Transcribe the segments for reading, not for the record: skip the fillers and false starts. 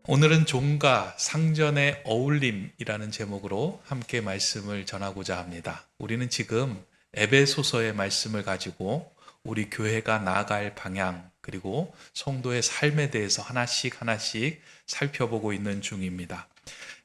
오늘은 종과 상전의 어울림이라는 제목으로 함께 말씀을 전하고자 합니다. 우리는 지금 에베소서의 말씀을 가지고 우리 교회가 나아갈 방향 그리고 성도의 삶에 대해서 하나씩 살펴보고 있는 중입니다.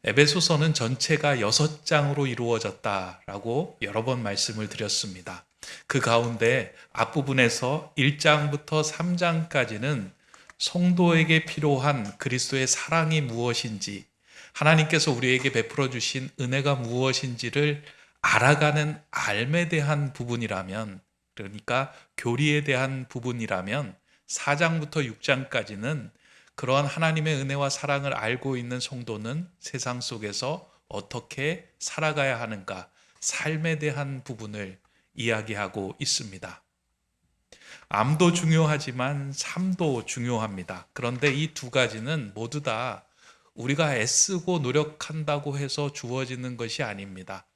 에베소서는 전체가 6장으로 이루어졌다라고 여러 번 말씀을 드렸습니다. 그 가운데 앞부분에서 1장부터 3장까지는 성도에게 필요한 그리스도의 사랑이 무엇인지, 하나님께서 우리에게 베풀어 주신 은혜가 무엇인지를 알아가는 알에 대한 부분이라면, 그러니까 교리에 대한 부분이라면 4장부터 6장까지는 그러한 하나님의 은혜와 사랑을 알고 있는 성도는 세상 속에서 어떻게 살아가야 하는가, 삶에 대한 부분을 이야기하고 있습니다. 암도 중요하지만 삶도 중요합니다. 그런데 이 두 가지는 모두 다 우리가 애쓰고 노력한다고 해서 주어지는 것이 아닙니다.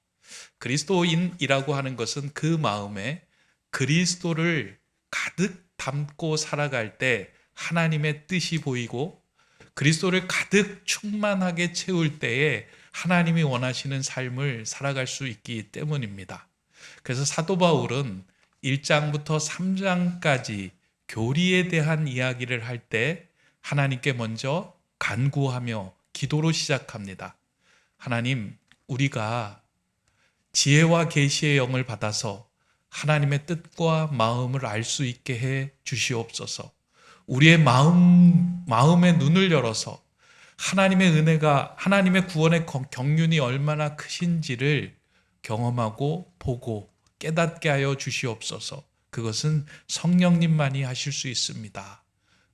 그리스도인이라고 하는 것은 그 마음에 그리스도를 가득 담고 살아갈 때 하나님의 뜻이 보이고, 그리스도를 가득 충만하게 채울 때에 하나님이 원하시는 삶을 살아갈 수 있기 때문입니다. 그래서 사도 바울은 1장부터 3장까지 교리에 대한 이야기를 할 때 하나님께 먼저 간구하며 기도로 시작합니다. 하나님, 우리가 지혜와 계시의 영을 받아서 하나님의 뜻과 마음을 알 수 있게 해 주시옵소서. 우리의 마음의 눈을 열어서 하나님의 은혜가, 하나님의 구원의 경륜이 얼마나 크신지를 경험하고 보고 깨닫게 하여 주시옵소서. 그것은 성령님만이 하실 수 있습니다.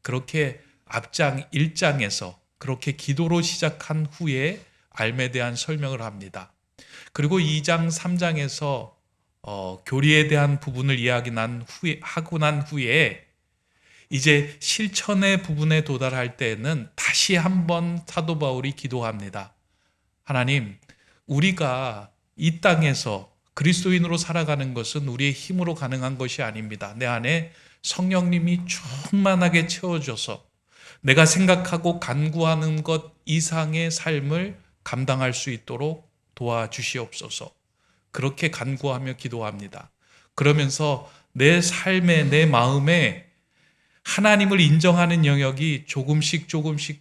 그렇게 앞장 1장에서 그렇게 기도로 시작한 후에 알에 대한 설명을 합니다. 그리고 2장 3장에서 교리에 대한 부분을 하고 난 후에 이제 실천의 부분에 도달할 때에는 다시 한번 사도 바울이 기도합니다. 하나님, 우리가 이 땅에서 그리스도인으로 살아가는 것은 우리의 힘으로 가능한 것이 아닙니다. 내 안에 성령님이 충만하게 채워줘서 내가 생각하고 간구하는 것 이상의 삶을 감당할 수 있도록 도와주시옵소서. 그렇게 간구하며 기도합니다. 그러면서 내 삶에, 내 마음에 하나님을 인정하는 영역이 조금씩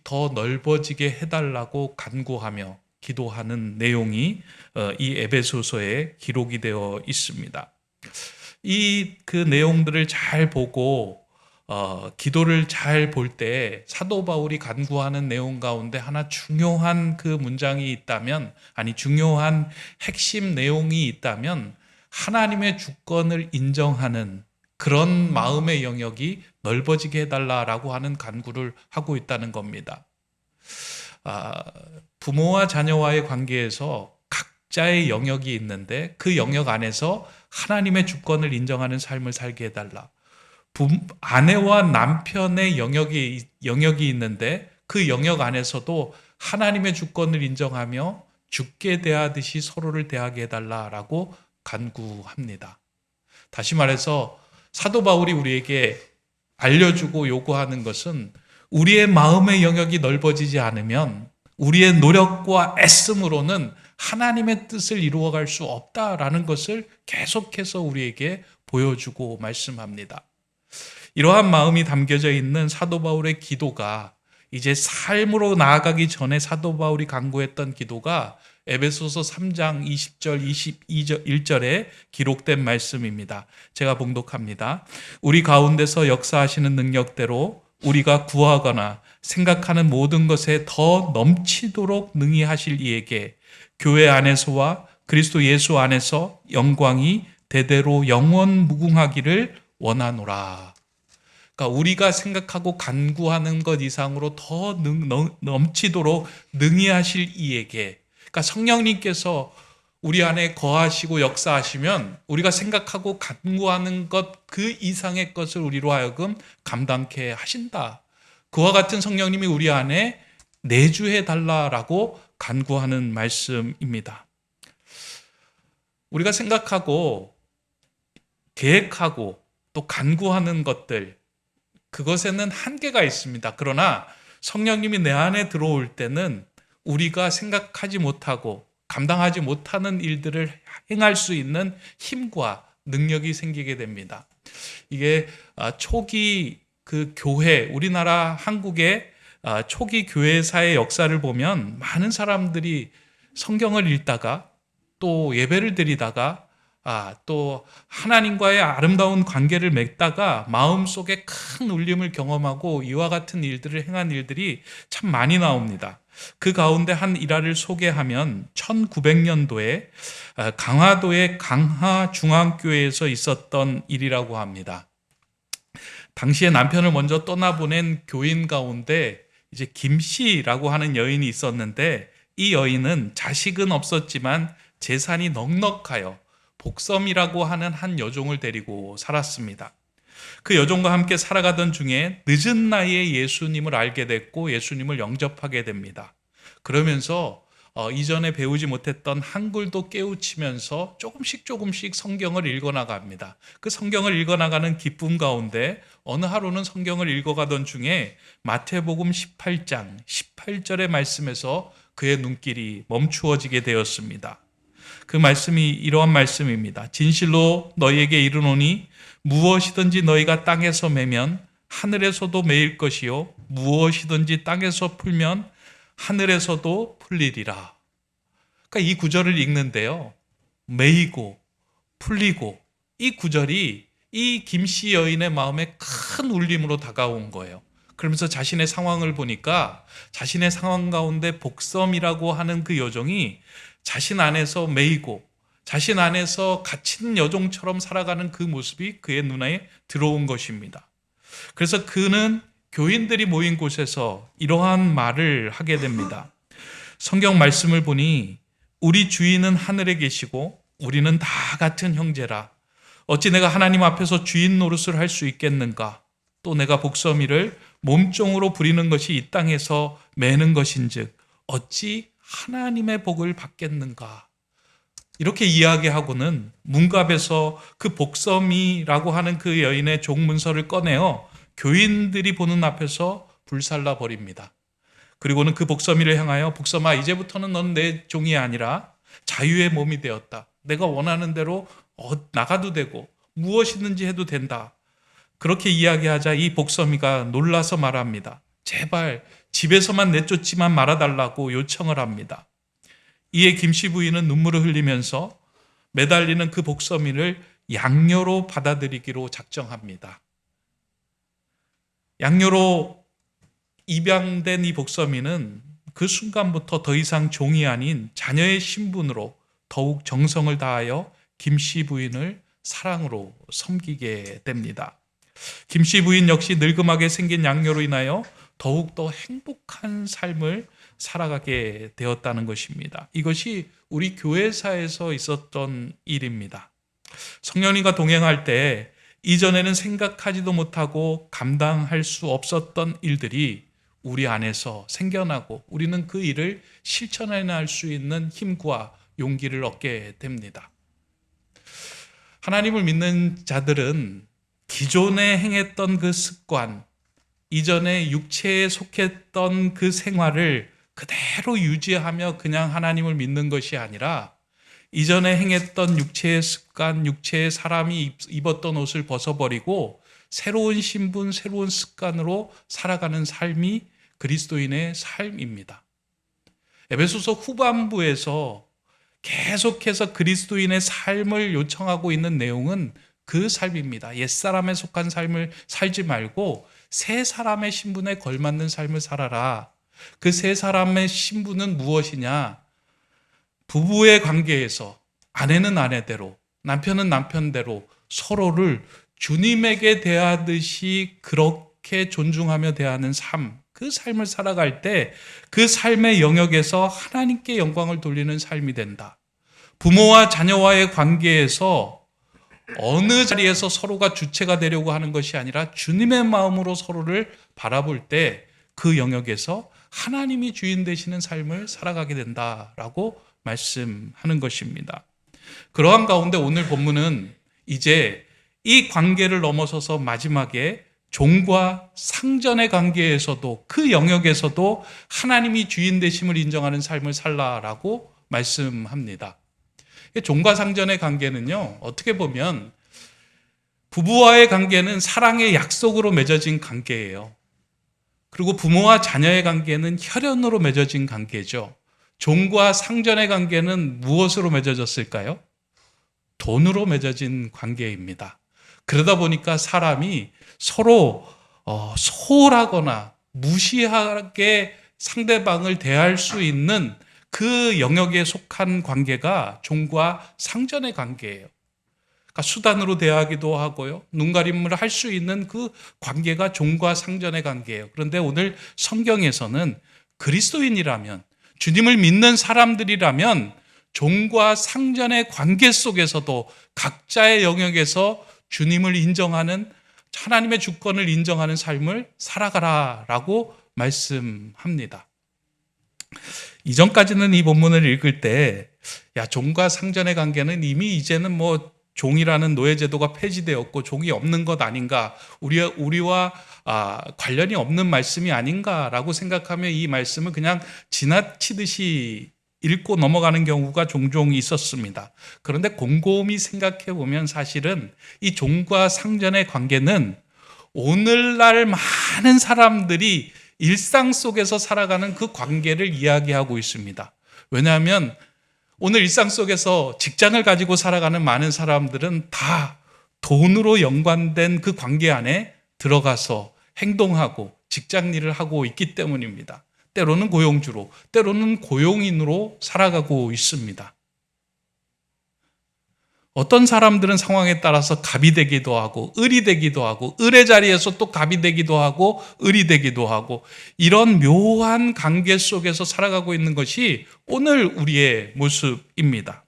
더 넓어지게 해달라고 간구하며 기도하는 내용이 이 에베소서에 기록이 되어 있습니다. 그 내용들을 잘 보고 기도를 잘 볼 때 사도 바울이 간구하는 내용 가운데 하나 중요한 그 문장이 있다면, 중요한 핵심 내용이 있다면 하나님의 주권을 인정하는 그런 마음의 영역이 넓어지게 해달라라고 하는 간구를 하고 있다는 겁니다. 부모와 자녀와의 관계에서 각자의 영역이 있는데 그 영역 안에서 하나님의 주권을 인정하는 삶을 살게 해달라. 아내와 남편의 영역이 있는데 그 영역 안에서도 하나님의 주권을 인정하며 주께 대하듯이 서로를 대하게 해달라라고 간구합니다. 다시 말해서 사도 바울이 우리에게 알려주고 요구하는 것은 우리의 마음의 영역이 넓어지지 않으면 우리의 노력과 애씀으로는 하나님의 뜻을 이루어갈 수 없다라는 것을 계속해서 우리에게 보여주고 말씀합니다. 이러한 마음이 담겨져 있는 사도 바울의 기도가 이제 삶으로 나아가기 전에 사도 바울이 간구했던 기도가 에베소서 3장 20절, 21절에 기록된 말씀입니다. 제가 봉독합니다. 우리 가운데서 역사하시는 능력대로 우리가 구하거나 생각하는 모든 것에 더 넘치도록 능히 하실 이에게 교회 안에서와 그리스도 예수 안에서 영광이 대대로 영원 무궁하기를 원하노라. 그러니까 우리가 생각하고 간구하는 것 이상으로 더 넘치도록 능히 하실 이에게, 그러니까 성령님께서 우리 안에 거하시고 역사하시면 우리가 생각하고 간구하는 것 그 이상의 것을 우리로 하여금 감당케 하신다. 그와 같은 성령님이 우리 안에 내주해 달라라고 간구하는 말씀입니다. 우리가 생각하고 계획하고 또 간구하는 것들, 그것에는 한계가 있습니다. 그러나 성령님이 내 안에 들어올 때는 우리가 생각하지 못하고 감당하지 못하는 일들을 행할 수 있는 힘과 능력이 생기게 됩니다. 이게 초기 그 교회, 우리나라 한국의 초기 교회사의 역사를 보면 많은 사람들이 성경을 읽다가 또 예배를 드리다가 또 하나님과의 아름다운 관계를 맺다가 마음속에 큰 울림을 경험하고 이와 같은 일들을 행한 일들이 참 많이 나옵니다. 그 가운데 한 일화를 소개하면 1900년도에 강화도의 강화중앙교회에서 있었던 일이라고 합니다. 당시에 남편을 먼저 떠나보낸 교인 가운데 이제 김씨라고 하는 여인이 있었는데, 이 여인은 자식은 없었지만 재산이 넉넉하여 복섬이라고 하는 한 여종을 데리고 살았습니다. 그 여종과 함께 살아가던 중에 늦은 나이에 예수님을 알게 됐고 예수님을 영접하게 됩니다. 그러면서 이전에 배우지 못했던 한글도 깨우치면서 조금씩 성경을 읽어나갑니다. 그 성경을 읽어나가는 기쁨 가운데 어느 하루는 성경을 읽어가던 중에 마태복음 18장 18절의 말씀에서 그의 눈길이 멈추어지게 되었습니다. 그 말씀이 이러한 말씀입니다. 진실로 너희에게 이르노니 무엇이든지 너희가 땅에서 매면 하늘에서도 매일 것이요 무엇이든지 땅에서 풀면 하늘에서도 풀리리라. 그러니까 이 구절을 읽는데요, 매이고 풀리고, 이 구절이 이 김씨 여인의 마음에 큰 울림으로 다가온 거예요. 그러면서 자신의 상황을 보니까 자신의 상황 가운데 복섬이라고 하는 그 여종이 자신 안에서 매이고 자신 안에서 갇힌 여종처럼 살아가는 그 모습이 그의 눈에 들어온 것입니다. 그래서 그는 교인들이 모인 곳에서 이러한 말을 하게 됩니다. 성경 말씀을 보니 우리 주인은 하늘에 계시고 우리는 다 같은 형제라. 어찌 내가 하나님 앞에서 주인 노릇을 할 수 있겠는가? 또 내가 복섬이를 몸종으로 부리는 것이 이 땅에서 매는 것인즉 어찌 하나님의 복을 받겠는가? 이렇게 이야기하고는 문갑에서 그 복섬이라고 하는 그 여인의 종문서를 꺼내어 교인들이 보는 앞에서 불살라 버립니다. 그리고는 그 복섬이를 향하여 복섬아, 이제부터는 넌 내 종이 아니라 자유의 몸이 되었다. 내가 원하는 대로 나가도 되고 무엇이든지 해도 된다. 그렇게 이야기하자 이 복섬이가 놀라서 말합니다. 제발 집에서만 내쫓지만 말아달라고 요청을 합니다. 이에 김씨 부인은 눈물을 흘리면서 매달리는 그 복섬이를 양녀로 받아들이기로 작정합니다. 양녀로 입양된 이 복섬이는 그 순간부터 더 이상 종이 아닌 자녀의 신분으로 더욱 정성을 다하여 김씨 부인을 사랑으로 섬기게 됩니다. 김씨 부인 역시 늙음하게 생긴 양녀로 인하여 더욱더 행복한 삶을 살아가게 되었다는 것입니다. 이것이 우리 교회사에서 있었던 일입니다. 성령님과 동행할 때 이전에는 생각하지도 못하고 감당할 수 없었던 일들이 우리 안에서 생겨나고 우리는 그 일을 실천해낼 수 있는 힘과 용기를 얻게 됩니다. 하나님을 믿는 자들은 기존에 행했던 그 습관, 이전에 육체에 속했던 그 생활을 그대로 유지하며 그냥 하나님을 믿는 것이 아니라 이전에 행했던 육체의 습관, 육체의 사람이 입었던 옷을 벗어버리고 새로운 신분, 새로운 습관으로 살아가는 삶이 그리스도인의 삶입니다. 에베소서 후반부에서 계속해서 그리스도인의 삶을 요청하고 있는 내용은 그 삶입니다. 옛사람에 속한 삶을 살지 말고 새 사람의 신분에 걸맞는 삶을 살아라. 그 새 사람의 신분은 무엇이냐? 부부의 관계에서 아내는 아내대로, 남편은 남편대로 서로를 주님에게 대하듯이 그렇게 존중하며 대하는 삶, 그 삶을 살아갈 때 그 삶의 영역에서 하나님께 영광을 돌리는 삶이 된다. 부모와 자녀와의 관계에서 어느 자리에서 서로가 주체가 되려고 하는 것이 아니라 주님의 마음으로 서로를 바라볼 때 그 영역에서 하나님이 주인 되시는 삶을 살아가게 된다라고 말씀하는 것입니다. 그러한 가운데 오늘 본문은 이제 이 관계를 넘어서서 마지막에 종과 상전의 관계에서도 그 영역에서도 하나님이 주인 되심을 인정하는 삶을 살라라고 말씀합니다. 종과 상전의 관계는요, 어떻게 보면 부부와의 관계는 사랑의 약속으로 맺어진 관계예요. 그리고 부모와 자녀의 관계는 혈연으로 맺어진 관계죠. 종과 상전의 관계는 무엇으로 맺어졌을까요? 돈으로 맺어진 관계입니다. 그러다 보니까 사람이 서로 소홀하거나 무시하게 상대방을 대할 수 있는 그 영역에 속한 관계가 종과 상전의 관계예요. 그러니까 수단으로 대하기도 하고요. 눈가림을 할 수 있는 그 관계가 종과 상전의 관계예요. 그런데 오늘 성경에서는 그리스도인이라면, 주님을 믿는 사람들이라면 종과 상전의 관계 속에서도 각자의 영역에서 주님을 인정하는, 하나님의 주권을 인정하는 삶을 살아가라라고 말씀합니다. 이전까지는 이 본문을 읽을 때, 종과 상전의 관계는 이미 이제는 종이라는 노예제도가 폐지되었고 종이 없는 것 아닌가, 우리와 관련이 없는 말씀이 아닌가라고 생각하며 이 말씀을 그냥 지나치듯이 읽고 넘어가는 경우가 종종 있었습니다. 그런데 곰곰이 생각해 보면 사실은 이 종과 상전의 관계는 오늘날 많은 사람들이 일상 속에서 살아가는 그 관계를 이야기하고 있습니다. 왜냐하면 오늘 일상 속에서 직장을 가지고 살아가는 많은 사람들은 다 돈으로 연관된 그 관계 안에 들어가서 행동하고 직장 일을 하고 있기 때문입니다. 때로는 고용주로, 때로는 고용인으로 살아가고 있습니다. 어떤 사람들은 상황에 따라서 갑이 되기도 하고 을이 되기도 하고, 을의 자리에서 또 갑이 되기도 하고 을이 되기도 하고, 이런 묘한 관계 속에서 살아가고 있는 것이 오늘 우리의 모습입니다.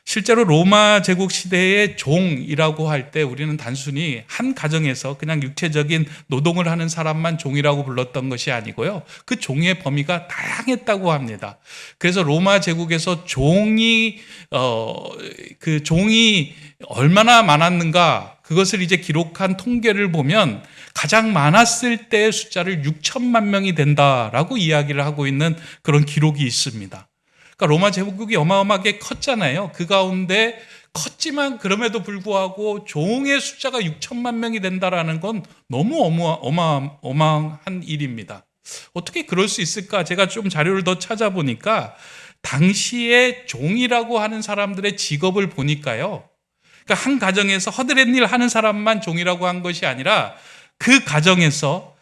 실제로 로마 제국 시대의 종이라고 할 때 우리는 단순히 한 가정에서 그냥 육체적인 노동을 하는 사람만 종이라고 불렀던 것이 아니고요, 그 종의 범위가 다양했다고 합니다. 그래서 로마 제국에서 종이 얼마나 많았는가, 그것을 이제 기록한 통계를 보면 가장 많았을 때의 숫자를 6천만 명이 된다라고 이야기를 하고 있는 그런 기록이 있습니다. 그러니까 로마 제국이 어마어마하게 컸잖아요. 그 가운데 컸지만 그럼에도 불구하고 종의 숫자가 6천만 명이 된다라는 건 너무 어마어마한 일입니다. 어떻게 그럴 수 있을까? 제가 좀 자료를 더 찾아보니까 당시에 종이라고 하는 사람들의 직업을 보니까요, 그러니까 한 가정에서 허드렛 일 하는 사람만 종이라고 한 것이 아니라 그 가정에서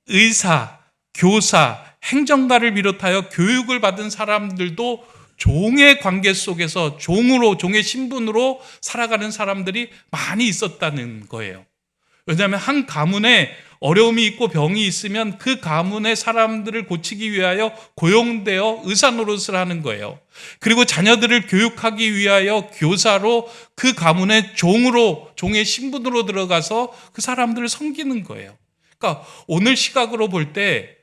의사, 교사, 행정가를 비롯하여 교육을 받은 사람들도 종의 관계 속에서 종의 신분으로 살아가는 사람들이 많이 있었다는 거예요. 왜냐하면 한 가문에 어려움이 있고 병이 있으면 그 가문의 사람들을 고치기 위하여 고용되어 의사 노릇을 하는 거예요. 그리고 자녀들을 교육하기 위하여 교사로 그 가문의 종의 신분으로 들어가서 그 사람들을 섬기는 거예요. 그러니까 오늘 시각으로 볼 때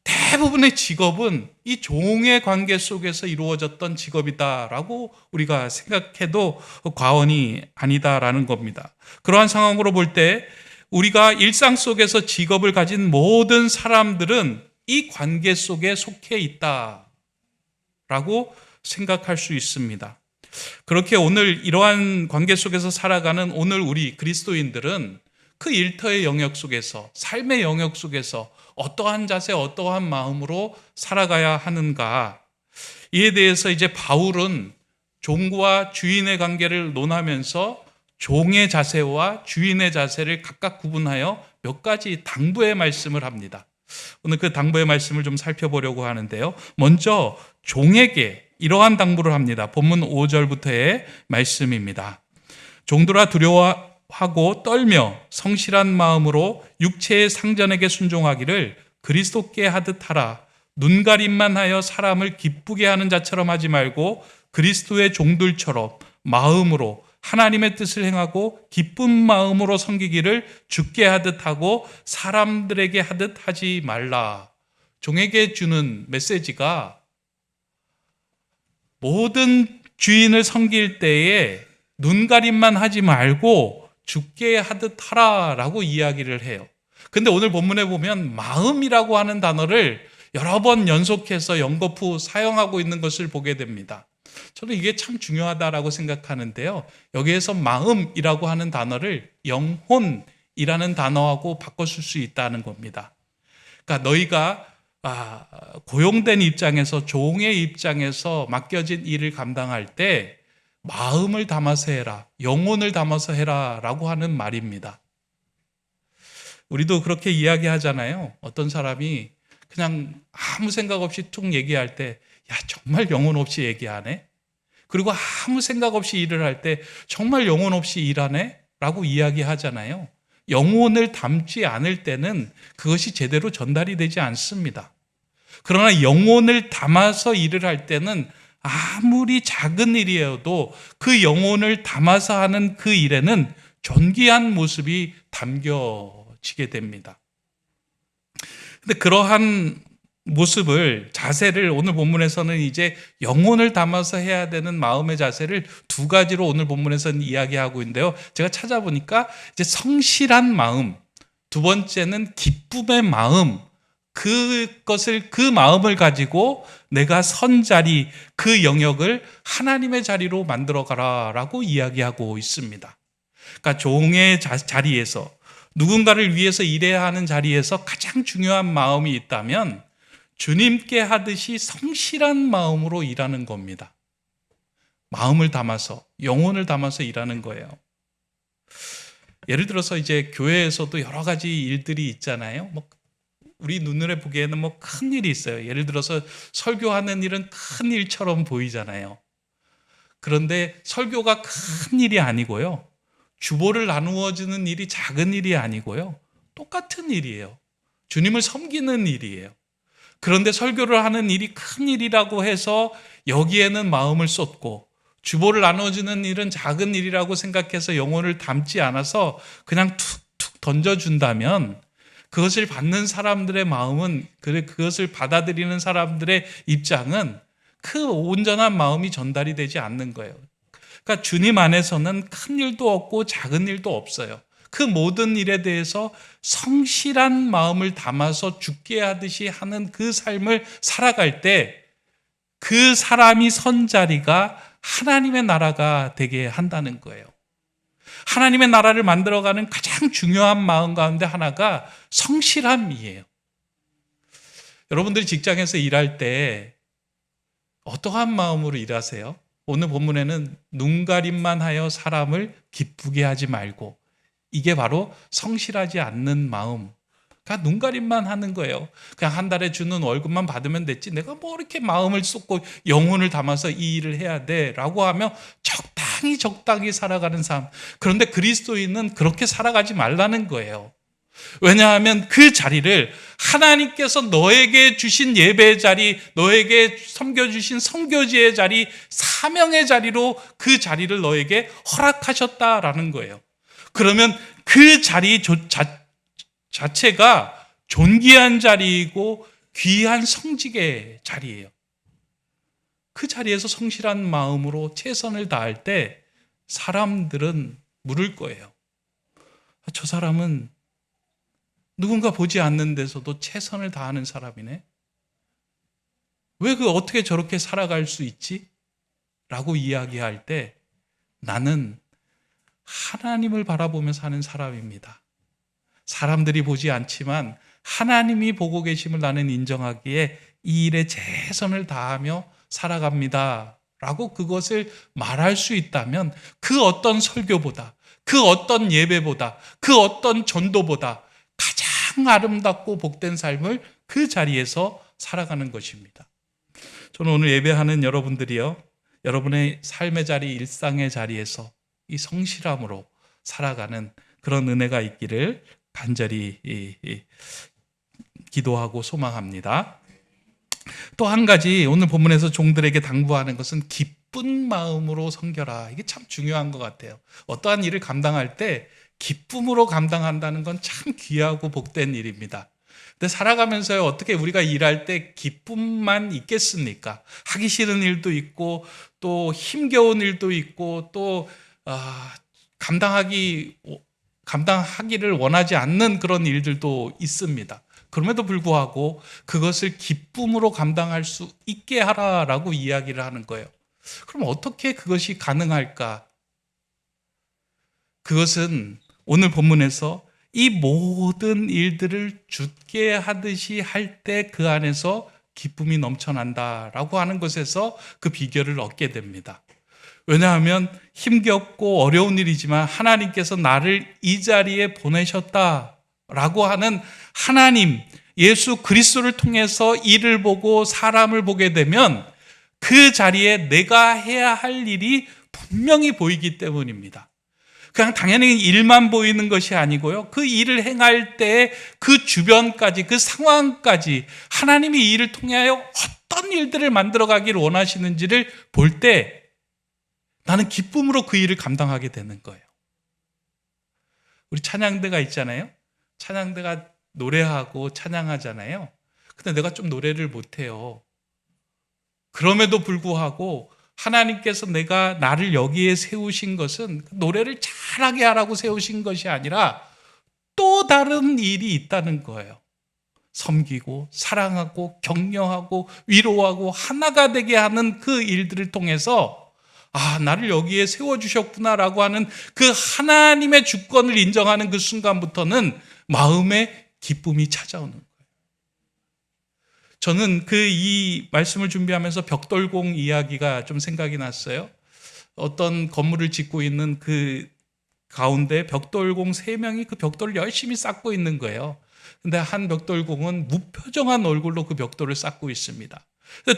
대부분의 직업은 이 종의 관계 속에서 이루어졌던 직업이다라고 우리가 생각해도 과언이 아니다라는 겁니다. 그러한 상황으로 볼 때 우리가 일상 속에서 직업을 가진 모든 사람들은 이 관계 속에 속해 있다라고 생각할 수 있습니다. 그렇게 오늘 이러한 관계 속에서 살아가는 오늘 우리 그리스도인들은 그 일터의 영역 속에서, 삶의 영역 속에서 어떠한 자세, 어떠한 마음으로 살아가야 하는가, 이에 대해서 이제 바울은 종과 주인의 관계를 논하면서 종의 자세와 주인의 자세를 각각 구분하여 몇 가지 당부의 말씀을 합니다. 오늘 그 당부의 말씀을 좀 살펴보려고 하는데요, 먼저 종에게 이러한 당부를 합니다. 본문 5절부터의 말씀입니다. 종들아, 두려워하고 떨며 성실한 마음으로 육체의 상전에게 순종하기를 그리스도께 하듯 하라. 눈가림만 하여 사람을 기쁘게 하는 자처럼 하지 말고 그리스도의 종들처럼 마음으로 하나님의 뜻을 행하고 기쁜 마음으로 섬기기를 주께 하듯 하고 사람들에게 하듯 하지 말라. 종에게 주는 메시지가 모든 주인을 섬길 때에 눈가림만 하지 말고 죽게 하듯 하라라고 이야기를 해요. 근데 오늘 본문에 보면 마음이라고 하는 단어를 여러 번 연속해서 연거푸 사용하고 있는 것을 보게 됩니다. 저는 이게 참 중요하다라고 생각하는데요. 여기에서 마음이라고 하는 단어를 영혼이라는 단어하고 바꿔 쓸 수 있다는 겁니다. 그러니까 너희가 고용된 입장에서, 종의 입장에서 맡겨진 일을 감당할 때 마음을 담아서 해라, 영혼을 담아서 해라 라고 하는 말입니다. 우리도 그렇게 이야기하잖아요. 어떤 사람이 그냥 아무 생각 없이 툭 얘기할 때, 야, 정말 영혼 없이 얘기하네? 그리고 아무 생각 없이 일을 할 때, 정말 영혼 없이 일하네? 라고 이야기하잖아요. 영혼을 담지 않을 때는 그것이 제대로 전달이 되지 않습니다. 그러나 영혼을 담아서 일을 할 때는 아무리 작은 일이어도 그 영혼을 담아서 하는 그 일에는 존귀한 모습이 담겨지게 됩니다. 근데 그러한 모습을, 자세를 오늘 본문에서는 이제 영혼을 담아서 해야 되는 마음의 자세를 두 가지로 오늘 본문에서는 이야기하고 있는데요. 제가 찾아보니까 이제 성실한 마음, 두 번째는 기쁨의 마음, 그 마음을 가지고 내가 선 자리, 그 영역을 하나님의 자리로 만들어 가라라고 이야기하고 있습니다. 그러니까 종의 자리에서, 누군가를 위해서 일해야 하는 자리에서 가장 중요한 마음이 있다면 주님께 하듯이 성실한 마음으로 일하는 겁니다. 마음을 담아서, 영혼을 담아서 일하는 거예요. 예를 들어서 이제 교회에서도 여러 가지 일들이 있잖아요. 우리 눈으로 보기에는 큰 일이 있어요. 예를 들어서 설교하는 일은 큰 일처럼 보이잖아요. 그런데 설교가 큰 일이 아니고요. 주보를 나누어 주는 일이 작은 일이 아니고요. 똑같은 일이에요. 주님을 섬기는 일이에요. 그런데 설교를 하는 일이 큰 일이라고 해서 여기에는 마음을 쏟고, 주보를 나눠주는 일은 작은 일이라고 생각해서 영혼을 담지 않아서 그냥 툭툭 던져준다면 그것을 받는 사람들의 마음은, 그것을 받아들이는 사람들의 입장은 그 온전한 마음이 전달이 되지 않는 거예요. 그러니까 주님 안에서는 큰 일도 없고 작은 일도 없어요. 그 모든 일에 대해서 성실한 마음을 담아서 죽게 하듯이 하는 그 삶을 살아갈 때 그 사람이 선 자리가 하나님의 나라가 되게 한다는 거예요. 하나님의 나라를 만들어가는 가장 중요한 마음 가운데 하나가 성실함이에요. 여러분들이 직장에서 일할 때 어떠한 마음으로 일하세요? 오늘 본문에는 눈가림만 하여 사람을 기쁘게 하지 말고, 이게 바로 성실하지 않는 마음. 그러니까 눈가림만 하는 거예요. 그냥 한 달에 주는 월급만 받으면 됐지, 내가 이렇게 마음을 쏟고 영혼을 담아서 이 일을 해야 돼 라고 하며 적당히 살아가는 삶. 그런데 그리스도인은 그렇게 살아가지 말라는 거예요. 왜냐하면 그 자리를 하나님께서 너에게 주신 예배의 자리, 너에게 섬겨주신 선교지의 자리, 사명의 자리로 그 자리를 너에게 허락하셨다라는 거예요. 그러면 그 자리 자체가 존귀한 자리이고 귀한 성직의 자리예요. 그 자리에서 성실한 마음으로 최선을 다할 때 사람들은 물을 거예요. 저 사람은 누군가 보지 않는 데서도 최선을 다하는 사람이네. 왜 어떻게 저렇게 살아갈 수 있지? 라고 이야기할 때 나는 하나님을 바라보며 사는 사람입니다. 사람들이 보지 않지만 하나님이 보고 계심을 나는 인정하기에 이 일에 최선을 다하며 살아갑니다 라고 그것을 말할 수 있다면 그 어떤 설교보다, 그 어떤 예배보다, 그 어떤 전도보다 가장 아름답고 복된 삶을 그 자리에서 살아가는 것입니다. 저는 오늘 예배하는 여러분들이요, 여러분의 삶의 자리, 일상의 자리에서 이 성실함으로 살아가는 그런 은혜가 있기를 간절히 기도하고 소망합니다. 또 한 가지 오늘 본문에서 종들에게 당부하는 것은 기쁜 마음으로 섬겨라. 이게 참 중요한 것 같아요. 어떠한 일을 감당할 때 기쁨으로 감당한다는 건 참 귀하고 복된 일입니다. 근데 살아가면서 어떻게 우리가 일할 때 기쁨만 있겠습니까? 하기 싫은 일도 있고 또 힘겨운 일도 있고 또 감당하기 감당하기를 원하지 않는 그런 일들도 있습니다. 그럼에도 불구하고 그것을 기쁨으로 감당할 수 있게 하라라고 이야기를 하는 거예요. 그럼 어떻게 그것이 가능할까? 그것은 오늘 본문에서 이 모든 일들을 주께 하듯이 할 때 그 안에서 기쁨이 넘쳐난다라고 하는 것에서 그 비결을 얻게 됩니다. 왜냐하면 힘겹고 어려운 일이지만 하나님께서 나를 이 자리에 보내셨다라고 하는 하나님, 예수 그리스도를 통해서 일을 보고 사람을 보게 되면 그 자리에 내가 해야 할 일이 분명히 보이기 때문입니다. 그냥 당연히 일만 보이는 것이 아니고요. 그 일을 행할 때 그 주변까지, 그 상황까지 하나님이 이 일을 통하여 어떤 일들을 만들어가기를 원하시는지를 볼 때 나는 기쁨으로 그 일을 감당하게 되는 거예요. 우리 찬양대가 있잖아요. 찬양대가 노래하고 찬양하잖아요. 근데 내가 좀 노래를 못해요. 그럼에도 불구하고 하나님께서 나를 여기에 세우신 것은 노래를 잘하게 하라고 세우신 것이 아니라 또 다른 일이 있다는 거예요. 섬기고 사랑하고 격려하고 위로하고 하나가 되게 하는 그 일들을 통해서 나를 여기에 세워주셨구나라고 하는 그 하나님의 주권을 인정하는 그 순간부터는 마음에 기쁨이 찾아오는 거예요. 저는 이 말씀을 준비하면서 벽돌공 이야기가 좀 생각이 났어요. 어떤 건물을 짓고 있는 그 가운데 벽돌공 3명이 그 벽돌을 열심히 쌓고 있는 거예요. 근데 한 벽돌공은 무표정한 얼굴로 그 벽돌을 쌓고 있습니다.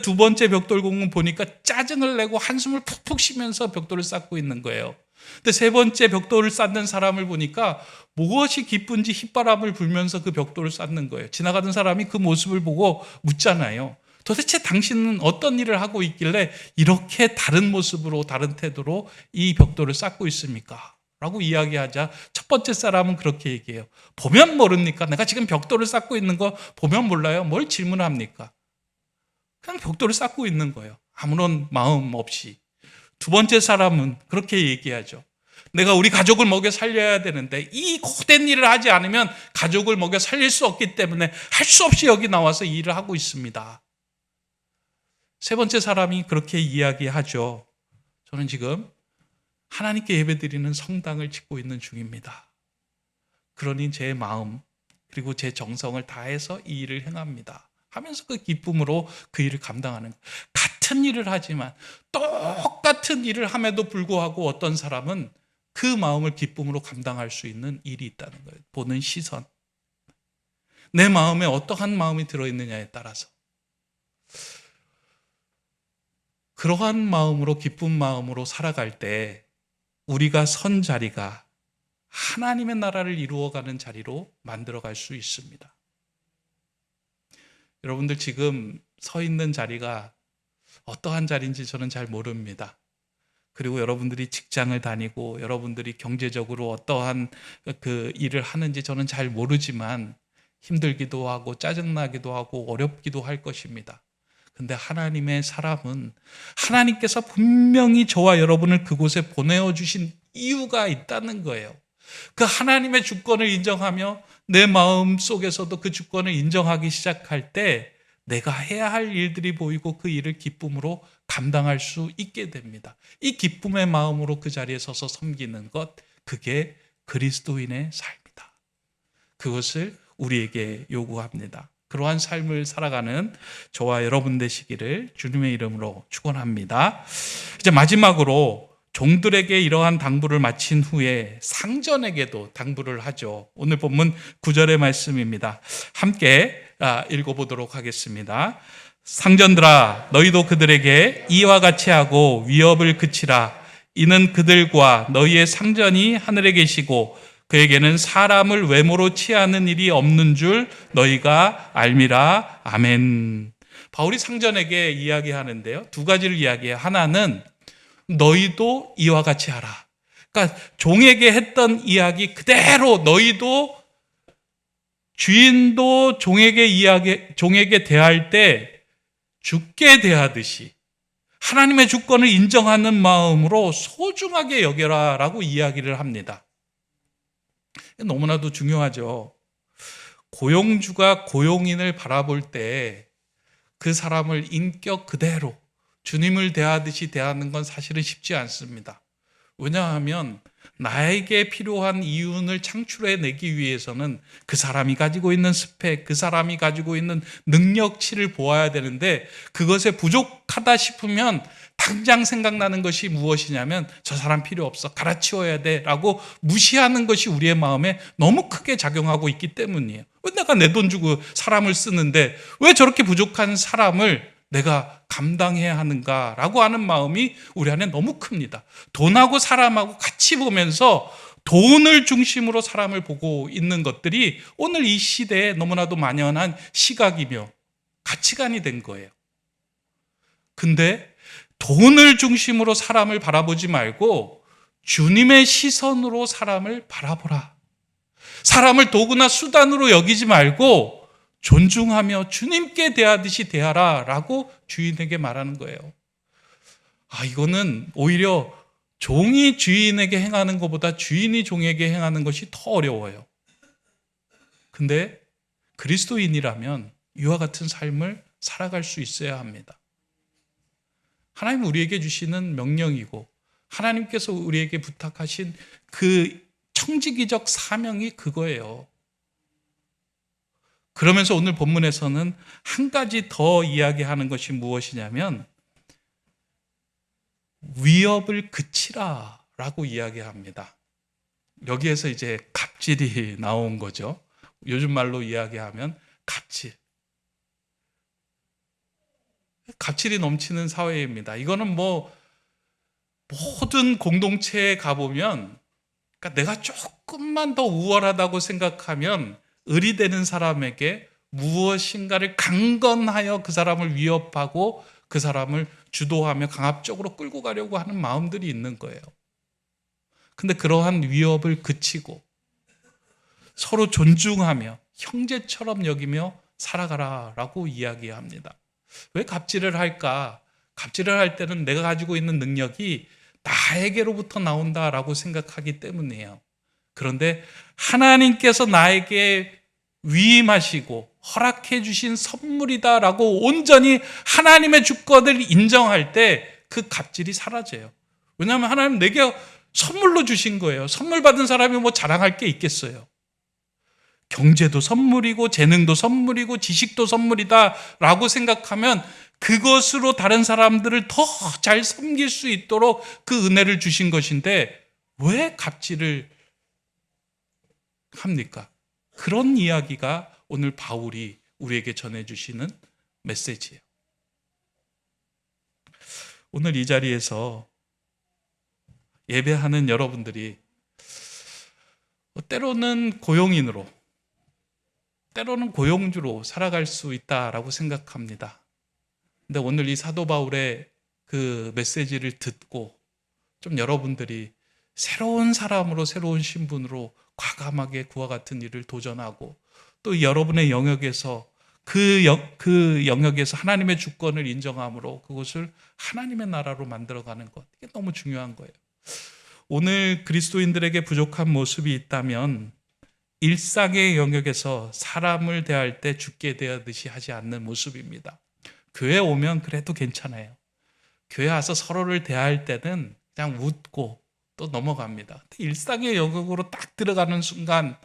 두 번째 벽돌공은 보니까 짜증을 내고 한숨을 푹푹 쉬면서 벽돌을 쌓고 있는 거예요. 근데 세 번째 벽돌을 쌓는 사람을 보니까 무엇이 기쁜지 휘바람을 불면서 그 벽돌을 쌓는 거예요. 지나가던 사람이 그 모습을 보고 묻잖아요. 도대체 당신은 어떤 일을 하고 있길래 이렇게 다른 모습으로 다른 태도로 이 벽돌을 쌓고 있습니까? 라고 이야기하자 첫 번째 사람은 그렇게 얘기해요. 보면 모릅니까? 내가 지금 벽돌을 쌓고 있는 거 보면 몰라요? 뭘 질문합니까? 그냥 벽돌을 쌓고 있는 거예요. 아무런 마음 없이. 두 번째 사람은 그렇게 얘기하죠. 내가 우리 가족을 먹여 살려야 되는데 이 고된 일을 하지 않으면 가족을 먹여 살릴 수 없기 때문에 할 수 없이 여기 나와서 이 일을 하고 있습니다. 세 번째 사람이 그렇게 이야기하죠. 저는 지금 하나님께 예배드리는 성당을 짓고 있는 중입니다. 그러니 제 마음 그리고 제 정성을 다해서 이 일을 행합니다. 하면서 그 기쁨으로 그 일을 감당하는 거예요. 같은 일을 하지만 똑같은 일을 함에도 불구하고 어떤 사람은 그 마음을 기쁨으로 감당할 수 있는 일이 있다는 거예요. 보는 시선. 내 마음에 어떠한 마음이 들어있느냐에 따라서. 그러한 마음으로 기쁜 마음으로 살아갈 때 우리가 선 자리가 하나님의 나라를 이루어가는 자리로 만들어갈 수 있습니다. 여러분들 지금 서 있는 자리가 어떠한 자리인지 저는 잘 모릅니다. 그리고 여러분들이 직장을 다니고 여러분들이 경제적으로 어떠한 그 일을 하는지 저는 잘 모르지만 힘들기도 하고 짜증나기도 하고 어렵기도 할 것입니다. 근데 하나님의 사람은 하나님께서 분명히 저와 여러분을 그곳에 보내어 주신 이유가 있다는 거예요. 그 하나님의 주권을 인정하며 내 마음 속에서도 그 주권을 인정하기 시작할 때 내가 해야 할 일들이 보이고 그 일을 기쁨으로 감당할 수 있게 됩니다. 이 기쁨의 마음으로 그 자리에 서서 섬기는 것, 그게 그리스도인의 삶이다. 그것을 우리에게 요구합니다. 그러한 삶을 살아가는 저와 여러분 되시기를 주님의 이름으로 축원합니다. 이제 마지막으로 종들에게 이러한 당부를 마친 후에 상전에게도 당부를 하죠. 오늘 본문 9절의 말씀입니다. 함께 읽어보도록 하겠습니다. 상전들아, 너희도 그들에게 이와 같이 하고 위협을 그치라. 이는 그들과 너희의 상전이 하늘에 계시고 그에게는 사람을 외모로 취하는 일이 없는 줄 너희가 알미라. 아멘. 바울이 상전에게 이야기하는데요. 두 가지를 이야기해요. 하나는 너희도 이와 같이 하라. 그러니까 종에게 했던 이야기 그대로 너희도 주인도 종에게 대할 때 주께 대하듯이 하나님의 주권을 인정하는 마음으로 소중하게 여겨라라고 이야기를 합니다. 너무나도 중요하죠. 고용주가 고용인을 바라볼 때 그 사람을 인격 그대로 주님을 대하듯이 대하는 건 사실은 쉽지 않습니다. 왜냐하면 나에게 필요한 이윤을 창출해내기 위해서는 그 사람이 가지고 있는 스펙, 그 사람이 가지고 있는 능력치를 보아야 되는데, 그것에 부족하다 싶으면 당장 생각나는 것이 무엇이냐면 저 사람 필요 없어, 갈아치워야 돼 라고 무시하는 것이 우리의 마음에 너무 크게 작용하고 있기 때문이에요. 왜 내가 내 돈 주고 사람을 쓰는데 왜 저렇게 부족한 사람을 내가 감당해야 하는가라고 하는 마음이 우리 안에 너무 큽니다. 돈하고 사람하고 같이 보면서 돈을 중심으로 사람을 보고 있는 것들이 오늘 이 시대에 너무나도 만연한 시각이며 가치관이 된 거예요. 근데 돈을 중심으로 사람을 바라보지 말고 주님의 시선으로 사람을 바라보라. 사람을 도구나 수단으로 여기지 말고 존중하며 주님께 대하듯이 대하라 라고 주인에게 말하는 거예요. 이거는 오히려 종이 주인에게 행하는 것보다 주인이 종에게 행하는 것이 더 어려워요. 근데 그리스도인이라면 이와 같은 삶을 살아갈 수 있어야 합니다. 하나님 우리에게 주시는 명령이고 하나님께서 우리에게 부탁하신 그 청지기적 사명이 그거예요. 그러면서 오늘 본문에서는 한 가지 더 이야기하는 것이 무엇이냐면 위협을 그치라 라고 이야기합니다. 여기에서 이제 갑질이 나온 거죠. 요즘 말로 이야기하면 갑질. 갑질이 넘치는 사회입니다. 이거는 모든 공동체에 가보면, 그러니까 내가 조금만 더 우월하다고 생각하면 의리되는 사람에게 무엇인가를 강건하여 그 사람을 위협하고 그 사람을 주도하며 강압적으로 끌고 가려고 하는 마음들이 있는 거예요. 근데 그러한 위협을 그치고 서로 존중하며 형제처럼 여기며 살아가라라고 이야기합니다. 왜 갑질을 할까? 갑질을 할 때는 내가 가지고 있는 능력이 나에게로부터 나온다라고 생각하기 때문이에요. 그런데 하나님께서 나에게 위임하시고 허락해 주신 선물이다라고 온전히 하나님의 주권을 인정할 때 그 갑질이 사라져요. 왜냐하면 하나님 내게 선물로 주신 거예요. 선물 받은 사람이 자랑할 게 있겠어요. 경제도 선물이고 재능도 선물이고 지식도 선물이다라고 생각하면 그것으로 다른 사람들을 더 잘 섬길 수 있도록 그 은혜를 주신 것인데 왜 갑질을 합니까? 그런 이야기가 오늘 바울이 우리에게 전해주시는 메시지예요. 오늘 이 자리에서 예배하는 여러분들이 때로는 고용인으로, 때로는 고용주로 살아갈 수 있다라고 생각합니다. 근데 오늘 이 사도 바울의 그 메시지를 듣고 좀 여러분들이 새로운 사람으로, 새로운 신분으로 과감하게 그와 같은 일을 도전하고 또 여러분의 영역에서 그 영역에서 하나님의 주권을 인정함으로 그것을 하나님의 나라로 만들어가는 것, 이게 너무 중요한 거예요. 오늘 그리스도인들에게 부족한 모습이 있다면 일상의 영역에서 사람을 대할 때 주께 대하듯이 하지 않는 모습입니다. 교회 오면 그래도 괜찮아요. 교회 와서 서로를 대할 때는 그냥 웃고 또 넘어갑니다. 일상의 영역으로 딱 들어가는 순간,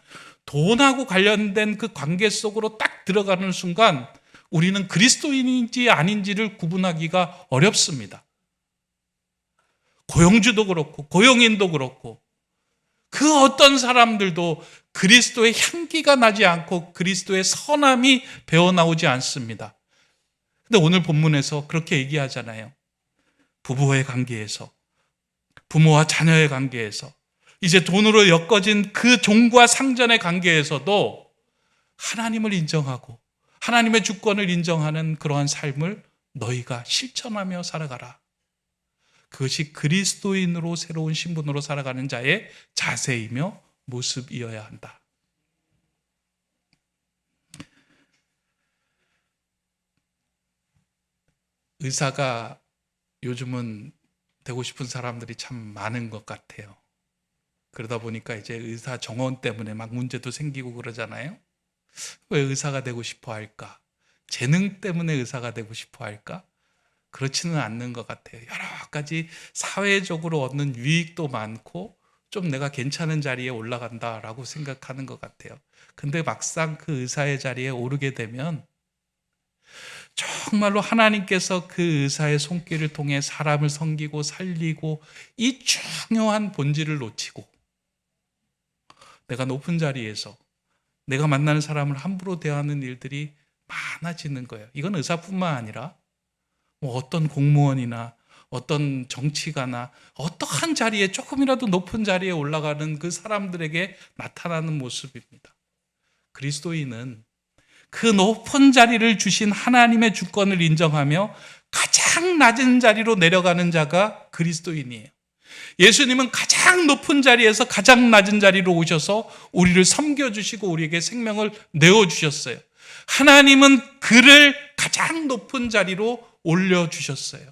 돈하고 관련된 그 관계 속으로 딱 들어가는 순간 우리는 그리스도인인지 아닌지를 구분하기가 어렵습니다. 고용주도 그렇고 고용인도 그렇고 그 어떤 사람들도 그리스도의 향기가 나지 않고 그리스도의 선함이 배어나오지 않습니다. 근데 오늘 본문에서 그렇게 얘기하잖아요. 부부의 관계에서, 부모와 자녀의 관계에서, 이제 돈으로 엮어진 그 종과 상전의 관계에서도 하나님을 인정하고 하나님의 주권을 인정하는 그러한 삶을 너희가 실천하며 살아가라. 그것이 그리스도인으로 새로운 신분으로 살아가는 자의 자세이며 모습이어야 한다. 의사가 요즘은 되고 싶은 사람들이 참 많은 것 같아요. 그러다 보니까 이제 의사 정원 때문에 막 문제도 생기고 그러잖아요. 왜 의사가 되고 싶어 할까? 재능 때문에 의사가 되고 싶어 할까? 그렇지는 않는 것 같아요. 여러 가지 사회적으로 얻는 유익도 많고 좀 내가 괜찮은 자리에 올라간다라고 생각하는 것 같아요. 근데 막상 그 의사의 자리에 오르게 되면 정말로 하나님께서 그 의사의 손길을 통해 사람을 섬기고 살리고 이 중요한 본질을 놓치고 내가 높은 자리에서 내가 만나는 사람을 함부로 대하는 일들이 많아지는 거예요. 이건 의사뿐만 아니라 뭐 어떤 공무원이나 어떤 정치가나 어떠한 자리에 조금이라도 높은 자리에 올라가는 그 사람들에게 나타나는 모습입니다. 그리스도인은 그 높은 자리를 주신 하나님의 주권을 인정하며 가장 낮은 자리로 내려가는 자가 그리스도인이에요. 예수님은 가장 높은 자리에서 가장 낮은 자리로 오셔서 우리를 섬겨주시고 우리에게 생명을 내어주셨어요. 하나님은 그를 가장 높은 자리로 올려주셨어요.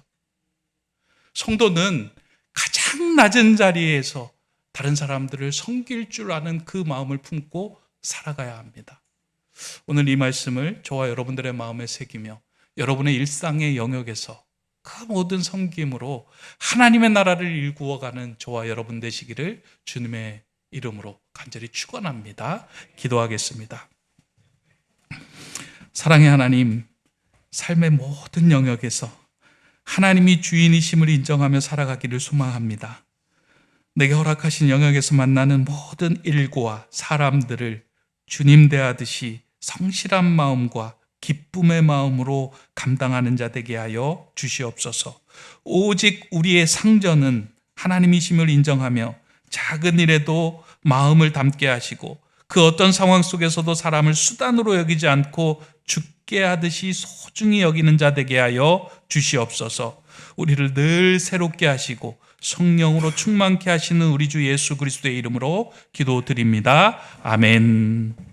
성도는 가장 낮은 자리에서 다른 사람들을 섬길 줄 아는 그 마음을 품고 살아가야 합니다. 오늘 이 말씀을 저와 여러분들의 마음에 새기며 여러분의 일상의 영역에서 그 모든 섬김으로 하나님의 나라를 일구어가는 저와 여러분 되시기를 주님의 이름으로 간절히 축원합니다. 기도하겠습니다. 사랑의 하나님, 삶의 모든 영역에서 하나님이 주인이심을 인정하며 살아가기를 소망합니다. 내게 허락하신 영역에서 만나는 모든 일과 사람들을 주님 대하듯이 성실한 마음과 기쁨의 마음으로 감당하는 자 되게 하여 주시옵소서. 오직 우리의 상전은 하나님이심을 인정하며 작은 일에도 마음을 담게 하시고 그 어떤 상황 속에서도 사람을 수단으로 여기지 않고 죽게 하듯이 소중히 여기는 자 되게 하여 주시옵소서. 우리를 늘 새롭게 하시고 성령으로 충만케 하시는 우리 주 예수 그리스도의 이름으로 기도드립니다. 아멘.